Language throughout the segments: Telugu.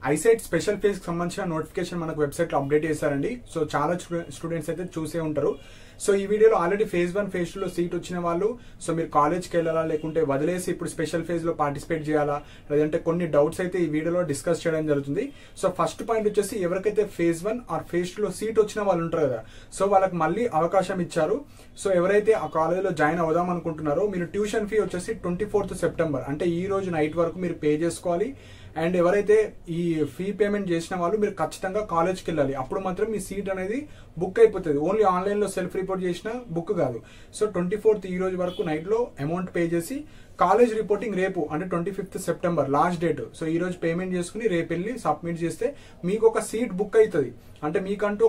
ఐసెట్ స్పెషల్ ఫేజ్ కి సంబంధించిన నోటిఫికేషన్ మనకు వెబ్సైట్ లో అప్డేట్ చేశారండి. సో చాలా స్టూడెంట్స్ అయితే చూసే ఉంటారు. సో ఈ వీడియోలో ఆల్రెడీ ఫేజ్ 1 ఫేజ్ 2 లో సీట్ వచ్చిన వాళ్ళు, సో మీరు కాలేజ్కి వెళ్ళాలా లేకుంటే వదిలేసి ఇప్పుడు స్పెషల్ ఫేజ్ లో పార్టిసిపేట్ చేయాలా, లేదంటే కొన్ని డౌట్స్ అయితే ఈ వీడియోలో డిస్కస్ చేయడం జరుగుతుంది. సో ఫస్ట్ పాయింట్ వచ్చేసి ఎవరికైతే ఫేజ్ 1 ఆర్ ఫేజ్ 2 లో సీట్ వచ్చిన వాళ్ళు ఉంటారు కదా, సో వాళ్ళకి మళ్ళీ అవకాశం ఇచ్చారు. సో ఎవరైతే ఆ కాలేజ్లో జాయిన్ అవుదాం అనుకుంటున్నారో మీరు ట్యూషన్ ఫీ వచ్చేసి 24th సెప్టెంబర్ అంటే ఈ రోజు నైట్ వరకు మీరు పే చేసుకోవాలి. అండ్ ఎవరైతే ఈ ఫీ పేమెంట్ చేసిన వాళ్ళు మీరు ఖచ్చితంగా కాలేజ్కి వెళ్ళాలి. అప్పుడు మాత్రం మీ సీట్ అనేది బుక్ అయిపోతుంది. ఓన్లీ ఆన్లైన్ లో సెల్ఫ్ రిపోర్ట్ చేసిన బుక్ కాదు. సో 24th ఈ రోజు వరకు నైట్ లో అమౌంట్ పే చేసి కాలేజ్ రిపోర్టింగ్ రేపు అంటే 25th September last date. So ఈ రోజు పేమెంట్ చేసుకుని రేపు వెళ్ళి సబ్మిట్ చేస్తే మీకు ఒక సీట్ బుక్ అవుతుంది. అంటే మీకంటూ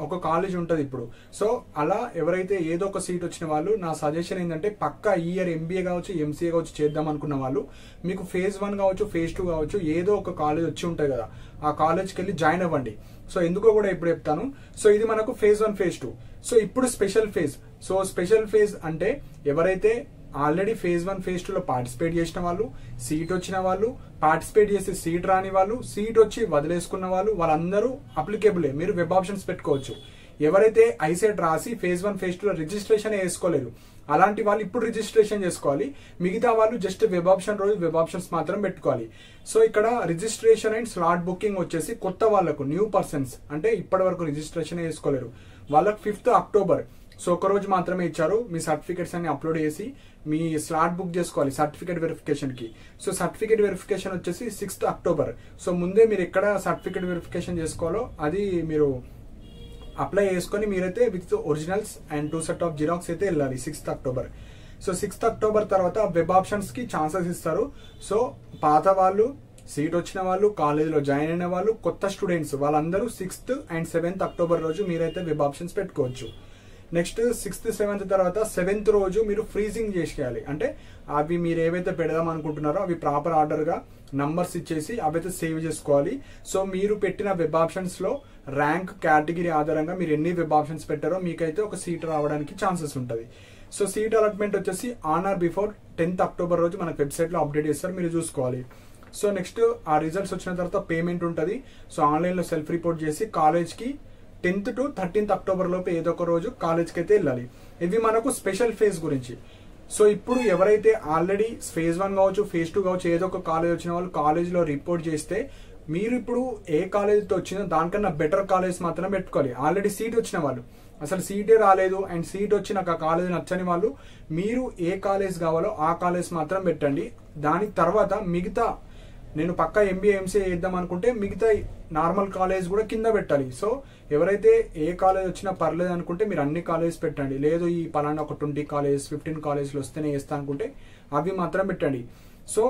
ఒక కాలేజ్ ఉంటుంది ఇప్పుడు. సో అలా ఎవరైతే ఏదో ఒక సీట్ వచ్చిన వాళ్ళు, నా సజెషన్ ఏంటంటే పక్కా ఈ ఇయర్ ఎంబీఏ కావచ్చు ఎంసీఏ కావచ్చు చేద్దాం అనుకున్న వాళ్ళు మీకు ఫేజ్ 1 కావచ్చు ఫేజ్ 2 కావచ్చు ఏదో ఒక కాలేజ్ వచ్చి ఉంటాయి కదా, ఆ కాలేజ్కి వెళ్ళి జాయిన్ అవ్వండి. సో ఎందుకో కూడా ఇప్పుడు చెప్తాను. సో ఇది మనకు ఫేజ్ 1 ఫేజ్ 2. సో ఇప్పుడు special phase. So special phase అంటే ఎవరైతే ఆల్రెడీ ఫేజ్ 1 ఫేజ్ 2 లో పార్టిసిపేట్ చేసిన వాళ్ళు, సీట్ వచ్చిన వాళ్ళు, పార్టిసిపేట్ చేసి సీట్ రాని వాళ్ళు, సీట్ వచ్చి వదిలేసుకున్న వాళ్ళు, వాళ్ళందరూ అప్లికేబులే. మీరు వెబ్ ఆప్షన్స్ పెట్టుకోవచ్చు. ఎవరైతే ఐసెట్ రాసి ఫేజ్ 1 ఫేజ్ 2 లో రిజిస్ట్రేషన్ వేసుకోలేదు అలాంటి వాళ్ళు ఇప్పుడు రిజిస్ట్రేషన్ చేసుకోవాలి. మిగతా వాళ్ళు జస్ట్ వెబ్ ఆప్షన్ రోజు వెబ్ ఆప్షన్స్ మాత్రం పెట్టుకోవాలి. సో ఇక్కడ రిజిస్ట్రేషన్ అండ్ స్లాట్ బుకింగ్ వచ్చేసి కొత్త వాళ్ళకు, న్యూ పర్సన్స్ అంటే ఇప్పటి వరకు రిజిస్ట్రేషన్ వేసుకోలేరు వాళ్ళకు 5th అక్టోబర్. సో ఒక రోజు మాత్రమే ఇచ్చారు. మీ సర్టిఫికెట్స్ అన్ని అప్లోడ్ చేసి మీ స్లాట్ బుక్ చేసుకోవాలి సర్టిఫికేట్ వెరిఫికేషన్ కి. సో సర్టిఫికేట్ వెరిఫికేషన్ వచ్చేసి 6th అక్టోబర్. సో ముందే మీరు ఎక్కడ సర్టిఫికేట్ వెరిఫికేషన్ చేసుకోవాలో అది మీరు అప్లై చేసుకుని మీరైతే with originals and 2 set of xerox అయితే వెళ్ళాలి 6th October. So 6th October తర్వాత వెబ్ ఆప్షన్స్ కి ఛాన్సెస్ ఇస్తారు. సో పాత వాళ్ళు, సీట్ వచ్చిన వాళ్ళు, కాలేజీలో జాయిన్ అయిన వాళ్ళు, కొత్త స్టూడెంట్స్ వాళ్ళందరూ 6th అండ్ 7th అక్టోబర్ రోజు మీరైతే వెబ్ ఆప్షన్స్ పెట్టుకోవచ్చు. నెక్స్ట్ 6th 7th తర్వాత 7th రోజు మీరు ఫ్రీజింగ్ చేసేయాలి. అంటే అవి మీరు ఏవైతే పెడదాం అనుకుంటున్నారో అవి ప్రాపర్ ఆర్డర్ గా నంబర్స్ ఇచ్చేసి అవైతే సేవ్ చేసుకోవాలి. సో మీరు పెట్టిన వెబ్ ఆప్షన్స్ లో ర్యాంక్ కేటగిరీ ఆధారంగా మీరు ఎన్ని వెబ్ ఆప్షన్స్ పెట్టారో మీకైతే ఒక సీట్ రావడానికి ఛాన్సెస్ ఉంటుంది. సో సీట్ అలాట్మెంట్ వచ్చేసి on are before 10th October రోజు మనకు వెబ్సైట్ లో అప్డేట్ చేస్తారు, మీరు చూసుకోవాలి. సో నెక్స్ట్ ఆ రిజల్ట్స్ వచ్చిన తర్వాత పేమెంట్ ఉంటుంది. సో ఆన్లైన్ లో సెల్ఫ్ రిపోర్ట్ చేసి కాలేజ్ కి 10th to 13th అక్టోబర్ లోపు ఏదో ఒక రోజు కాలేజ్కి అయితే వెళ్ళాలి. ఇవి మనకు స్పెషల్ ఫేజ్ గురించి. సో ఇప్పుడు ఎవరైతే ఆల్రెడీ ఫేజ్ 1 కావచ్చు ఫేజ్ 2 కావచ్చు ఏదో ఒక కాలేజ్ వచ్చిన వాళ్ళు కాలేజ్లో రిపోర్ట్ చేస్తే మీరు ఇప్పుడు ఏ కాలేజ్తో వచ్చిందో దానికన్నా బెటర్ కాలేజ్ మాత్రమే పెట్టుకోవాలి. ఆల్రెడీ సీట్ వచ్చిన వాళ్ళు, అసలు సీటే రాలేదు అండ్ సీట్ వచ్చి నాకు ఆ కాలేజ్ నచ్చని వాళ్ళు మీరు ఏ కాలేజ్ కావాలో ఆ కాలేజ్ మాత్రం పెట్టండి. దాని తర్వాత మిగతా నేను పక్కా ఎంబీఏ ఎంసీఏ చేద్దాం అనుకుంటే మిగతా నార్మల్ కాలేజ్ కూడా కింద పెట్టాలి. సో ఎవరైతే ఏ కాలేజ్ వచ్చినా పర్లేదు అనుకుంటే మీరు అన్ని కాలేజ్ పెట్టండి. లేదు ఈ పలానా ఒక 20 కాలేజ్ 15 కాలేజ్లు వస్తేనే వేస్తా అనుకుంటే అవి మాత్రం పెట్టండి. సో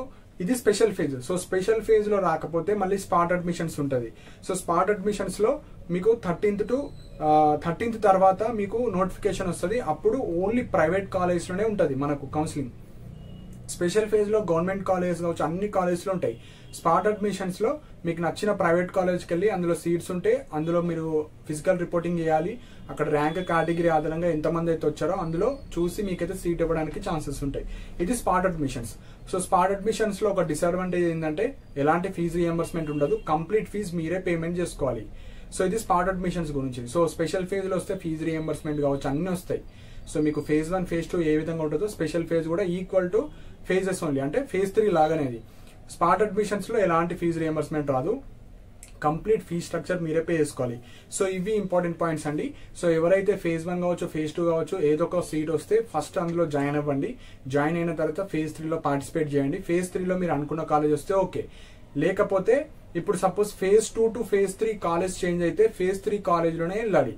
ఇది special phase. So special phase లో రాకపోతే మళ్ళీ స్పాట్ అడ్మిషన్స్ ఉంటుంది. సో స్పాట్ అడ్మిషన్స్ లో మీకు 13th తర్వాత మీకు నోటిఫికేషన్ వస్తుంది. అప్పుడు ఓన్లీ ప్రైవేట్ కాలేజ్ లోనే ఉంటుంది మనకు కౌన్సిలింగ్. స్పెషల్ ఫేజ్ లో గవర్నమెంట్ కాలేజ్ కావచ్చు అన్ని కాలేజ్లో ఉంటాయి. స్పాట్ అడ్మిషన్స్ లో మీకు నచ్చిన ప్రైవేట్ కాలేజ్కి వెళ్ళి అందులో సీట్స్ ఉంటే అందులో మీరు ఫిజికల్ రిపోర్టింగ్ చేయాలి. అక్కడ ర్యాంక్ కేటగిరీ ఆధారంగా ఎంతమంది అయితే వచ్చారో అందులో చూసి మీకైతే సీట్ ఇవ్వడానికి ఛాన్సెస్ ఉంటాయి. ఇది spot admissions. So spot admissions లో ఒక డిసడ్వాంటేజ్ ఏంటంటే ఎలాంటి ఫీజు రియంబర్స్మెంట్ ఉండదు, కంప్లీట్ ఫీజు మీరే పేమెంట్ చేసుకోవాలి. సో ఇది స్పాట్ అడ్మిషన్స్ గురించి. సో స్పెషల్ ఫేజ్ లో వస్తే ఫీజు రియంబర్స్మెంట్ కావచ్చు అన్ని వస్తాయి. సో మీకు ఫేజ్ 1 ఫేజ్ 2 ఏ విధంగా ఉంటుందో స్పెషల్ ఫేజ్ కూడా ఈక్వల్ టు ఫేజెస్ ఓన్లీ, అంటే ఫేజ్ 3 లాగానేది. స్పాట్ అడ్మిషన్స్ లో ఎలాంటి ఫీజు రియంబర్స్మెంట్ రాదు, కంప్లీట్ ఫీ స్ట్రక్చర్ మీరే పే చేసుకోవాలి. సో ఇవి ఇంపార్టెంట్ పాయింట్స్ అండి. సో ఎవరైతే ఫేజ్ 1 కావచ్చు ఫేజ్ 2 కావచ్చు ఏదో ఒక సీట్ వస్తే ఫస్ట్ అందులో జాయిన్ అవ్వండి. జాయిన్ అయిన తర్వాత ఫేజ్ 3 లో పార్టిసిపేట్ చేయండి. ఫేజ్ 3 లో మీరు అనుకున్న కాలేజ్ వస్తే ఓకే, లేకపోతే ఇప్పుడు suppose phase 2 to phase 3 college change అయితే ఫేజ్ 3 కాలేజ్లోనే వెళ్ళాలి.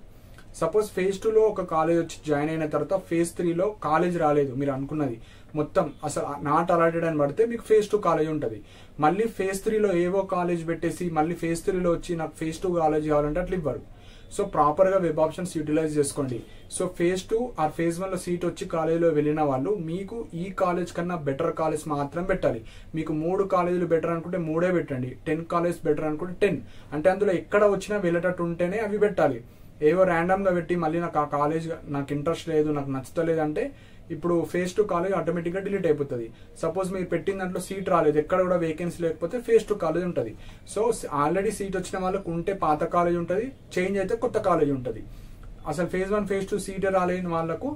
సపోజ్ ఫేజ్ 2 లో ఒక కాలేజ్ వచ్చి జాయిన్ అయిన తర్వాత ఫేజ్ 3 లో కాలేజ్ రాలేదు, మీరు అనుకున్నది మొత్తం అసలు నాట్ అలాటెడ్ అని పడితే మీకు ఫేజ్ 2 కాలేజ్ ఉంటుంది. మళ్ళీ ఫేజ్ 3 లో ఏవో కాలేజ్ పెట్టేసి మళ్ళీ ఫేజ్ 3 లో వచ్చి నాకు ఫేజ్ 2 కాలేజ్ కావాలంటే అట్లా ఇవ్వరు. సో ప్రాపర్ గా వెబ్ ఆప్షన్స్ యూటిలైజ్ చేసుకోండి. సో ఫేజ్ 2 ఆర్ ఫేజ్ 1 లో సీట్ వచ్చి కాలేజీలో వెళ్ళిన వాళ్ళు మీకు ఈ కాలేజ్ కన్నా బెటర్ కాలేజ్ మాత్రం పెట్టాలి. మీకు 3 కాలేజీలు బెటర్ అనుకుంటే 3 పెట్టండి, 10 కాలేజ్ బెటర్ అనుకుంటే 10. అంటే అందులో ఎక్కడ వచ్చినా వెళ్ళేటట్టు ఉంటేనే అవి పెట్టాలి. ఏవో ర్యాండమ్ గా పెట్టి మళ్ళీ నాకు ఆ కాలేజ్ నాకు ఇంట్రెస్ట్ లేదు నాకు నచ్చలేదు అంటే ఇప్పుడు ఫేజ్ 2 కాలేజ్ ఆటోమేటిక్ గా డిలీట్ అయిపోతుంది. సపోజ్ మీరు పెట్టిన దాంట్లో సీట్ రాలేదు, ఎక్కడ కూడా వేకెన్సీ లేకపోతే ఫేజ్ 2 కాలేజ్ ఉంటుంది. సో ఆల్రెడీ సీట్ వచ్చిన వాళ్ళకు ఉంటే పాత కాలేజ్ ఉంటుంది, చేంజ్ అయితే కొత్త కాలేజ్ ఉంటుంది. అసలు ఫేజ్ 1 ఫేజ్ 2 సీట్ రాలేని వాళ్ళకు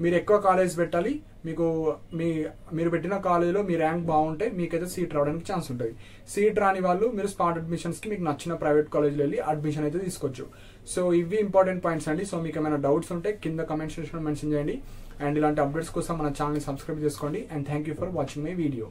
మీరు ఎక్కువ కాలేజ్ పెట్టాలి. మీకు మీరు పెట్టిన కాలేజీలో మీ ర్యాంక్ బాగుంటే మీకైతే సీట్ రావడానికి ఛాన్స్ ఉంటుంది. సీట్ రాని వాళ్ళు మీరు స్పాట్ అడ్మిషన్స్ కి మీకు నచ్చిన ప్రైవేట్ కాలేజ్లో వెళ్ళి అడ్మిషన్ అయితే తీసుకోవచ్చు. సో ఇవి ఇంపార్టెంట్ పాయింట్స్ అండి. సో మీకు ఏమైనా డౌట్స్ ఉంటే కింద కమెంట్ సెక్షన్ మెన్షన్ చేయండి. అండ్ ఇలాంటి అప్డేట్స్ కోసం మన ఛానల్ని సబ్స్క్రైబ్ చేసుకోండి. And thank you for watching my video.